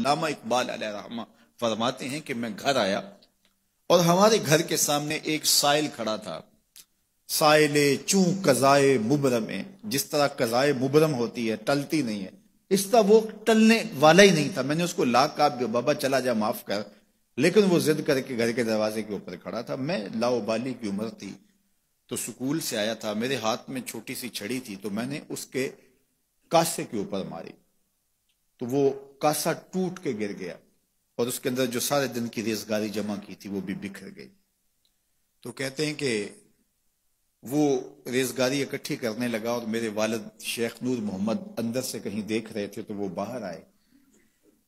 علامہ اقبال علیہ رحمہ فرماتے ہیں کہ میں گھر آیا اور ہمارے گھر کے سامنے ایک سائل کھڑا تھا. سائل چوں قضائے مبرم، جس طرح قضائے مبرم ہوتی ہے، ٹلتی نہیں ہے، اس طرح وہ ٹلنے والا ہی نہیں تھا. میں نے اس کو لا کہا بابا چلا جا، معاف کر، لیکن وہ ضد کر کے گھر کے دروازے کے اوپر کھڑا تھا. میں لاؤبالی کی عمر تھی تو سکول سے آیا تھا، میرے ہاتھ میں چھوٹی سی چھڑی تھی، تو میں نے اس کے کاسے کے اوپر ماری تو وہ کاسا ٹوٹ کے گر گیا اور اس کے اندر جو سارے دن کی ریزگاری جمع کی تھی وہ بھی بکھر گئی. تو کہتے ہیں کہ وہ ریزگاری اکٹھی کرنے لگا اور میرے والد شیخ نور محمد اندر سے کہیں دیکھ رہے تھے تو وہ باہر آئے.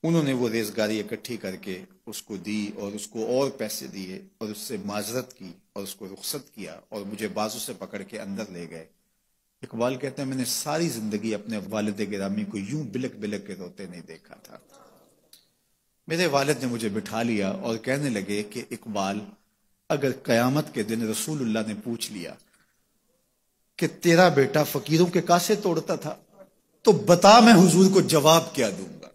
انہوں نے وہ ریزگاری اکٹھی کر کے اس کو دی اور اس کو اور پیسے دیے اور اس سے معذرت کی اور اس کو رخصت کیا اور مجھے بازو سے پکڑ کے اندر لے گئے. اقبال کہتے ہیں میں نے ساری زندگی اپنے والد گرامی کو یوں بلک بلک کے روتے نہیں دیکھا تھا. میرے والد نے مجھے بٹھا لیا اور کہنے لگے کہ اقبال، اگر قیامت کے دن رسول اللہ نے پوچھ لیا کہ تیرا بیٹا فقیروں کے کاسے توڑتا تھا تو بتا میں حضور کو جواب کیا دوں گا.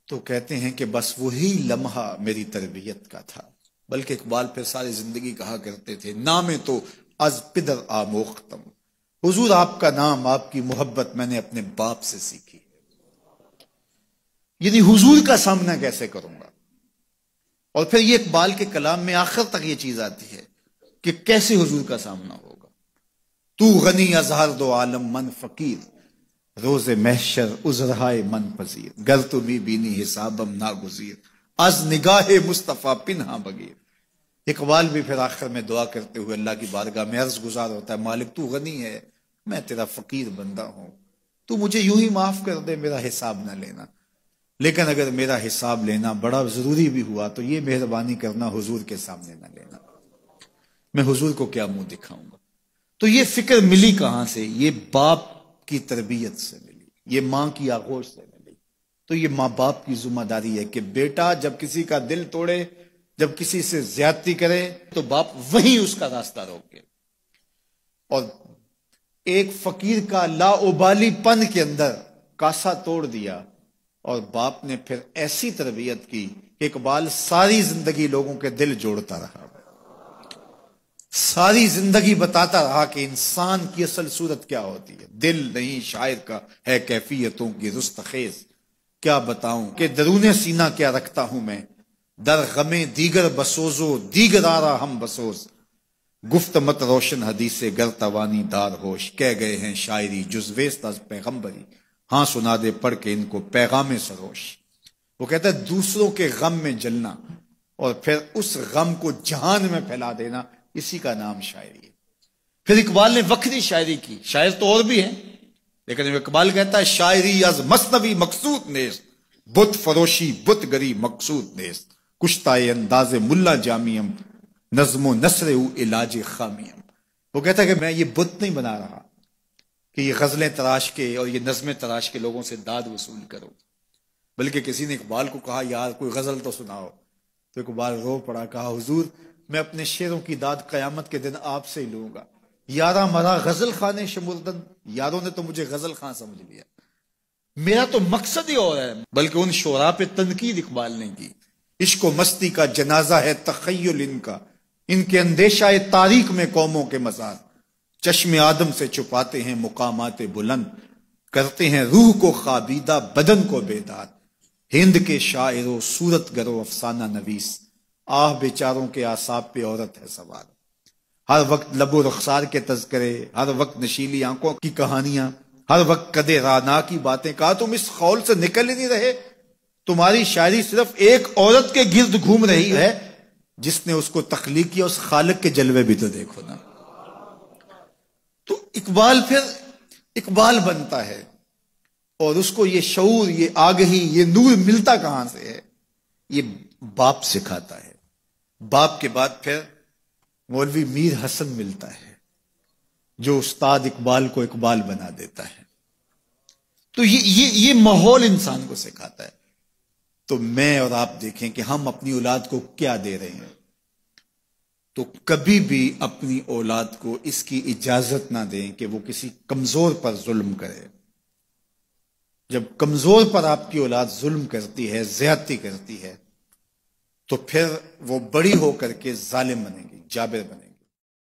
تو کہتے ہیں کہ بس وہی لمحہ میری تربیت کا تھا. بلکہ اقبال پھر ساری زندگی کہا کرتے تھے نام تو از پدر آموختم، حضور آپ کا نام، آپ کی محبت میں نے اپنے باپ سے سیکھی. یعنی حضور کا سامنا کیسے کروں گا. اور پھر یہ اقبال کے کلام میں آخر تک یہ چیز آتی ہے کہ کیسے حضور کا سامنا ہوگا. تو غنی از ہر دو عالم من فقیر، روز محشر عذرہائے من پذیر، گر تو بھی بینی حسابم ناگزیر، از نگاہ مصطفیٰ پنہا بغیر. اقبال بھی پھر آخر میں دعا کرتے ہوئے اللہ کی بارگاہ میں عرض گزار ہوتا ہے، مالک تو غنی ہے، میں تیرا فقیر بندہ ہوں، تو مجھے یوں ہی معاف کر دے، میرا حساب نہ لینا. لیکن اگر میرا حساب لینا بڑا ضروری بھی ہوا تو یہ مہربانی کرنا حضور کے سامنے نہ لینا، میں حضور کو کیا منہ دکھاؤں گا. تو یہ فکر ملی کہاں سے؟ یہ باپ کی تربیت سے ملی، یہ ماں کی آغوش سے ملی. تو یہ ماں باپ کی ذمہ داری ہے کہ بیٹا جب کسی کا دل توڑے، جب کسی سے زیادتی کرے تو باپ وہیں اس کا راستہ روکے. اور ایک فقیر کا لاؤبالی پن کے اندر کاسا توڑ دیا اور باپ نے پھر ایسی تربیت کی کہ اقبال ساری زندگی لوگوں کے دل جوڑتا رہا، ساری زندگی بتاتا رہا کہ انسان کی اصل صورت کیا ہوتی ہے. دل نہیں شاعر کا ہے کیفیتوں کی رستخیز، کیا بتاؤں کہ درون سینہ کیا رکھتا ہوں میں، در غم دیگر بسوزو دیگر آرا ہم بسوز، گفت مت روشن حدیث گر توانی دار ہوش، کہہ گئے ہیں شاعری جزویست از پیغمبری، ہاں سنا دے پڑھ کے ان کو پیغام سروش. وہ کہتا ہے دوسروں کے غم میں جلنا اور پھر اس غم کو جہان میں پھیلا دینا، اسی کا نام شاعری ہے. پھر اقبال نے وکری شاعری کی، شاعر تو اور بھی ہیں لیکن اقبال کہتا ہے شاعری از مثنوی مقصود نیست، بت فروشی بت گری مقصود نیست، کشتائے انداز ملا جامیم، نظم و نثر او علاج خامیم. وہ کہتا ہے کہ میں یہ بت نہیں بنا رہا کہ یہ غزلیں تراش کے اور یہ نظمیں تراش کے لوگوں سے داد وصول کرو. بلکہ کسی نے اقبال کو کہا یار کوئی غزل تو سناؤ، تو اقبال رو پڑا، کہا حضور میں اپنے شعروں کی داد قیامت کے دن آپ سے ہی لوں گا. یارا مرا غزل خانے شمردن، یاروں نے تو مجھے غزل خان سمجھ لیا، میرا تو مقصد ہی اور ہے. بلکہ ان شعراء پہ تنقید اقبال نے کی، عشق و مستی کا جنازہ ہے تخیل ان کے اندیشہ تاریخ میں قوموں کے مزار، چشم آدم سے چھپاتے ہیں مقامات بلند، کرتے ہیں روح کو خوابیدہ بدن کو بیدار. ہند کے شاعر و صورت گر و افسانہ نویس، آہ بیچاروں کے اعصاب پہ عورت ہے سوار. ہر وقت لب و رخسار کے تذکرے، ہر وقت نشیلی آنکھوں کی کہانیاں، ہر وقت قد رانا کی باتیں. کہا تم اس خول سے نکل ہی نہیں رہے، تمہاری شاعری صرف ایک عورت کے گرد گھوم رہی ہے جس نے اس کو تخلیق کیا، اس خالق کے جلوے بھی تو دیکھو نا. تو اقبال پھر اقبال بنتا ہے اور اس کو یہ شعور، یہ آگہی، یہ نور ملتا کہاں سے ہے؟ یہ باپ سکھاتا ہے. باپ کے بعد پھر مولوی میر حسن ملتا ہے جو استاد اقبال کو اقبال بنا دیتا ہے. تو یہ ماحول انسان کو سکھاتا ہے. تو میں اور آپ دیکھیں کہ ہم اپنی اولاد کو کیا دے رہے ہیں. تو کبھی بھی اپنی اولاد کو اس کی اجازت نہ دیں کہ وہ کسی کمزور پر ظلم کرے. جب کمزور پر آپ کی اولاد ظلم کرتی ہے، زیادتی کرتی ہے، تو پھر وہ بڑی ہو کر کے ظالم بنے گی، جابر بنے گی۔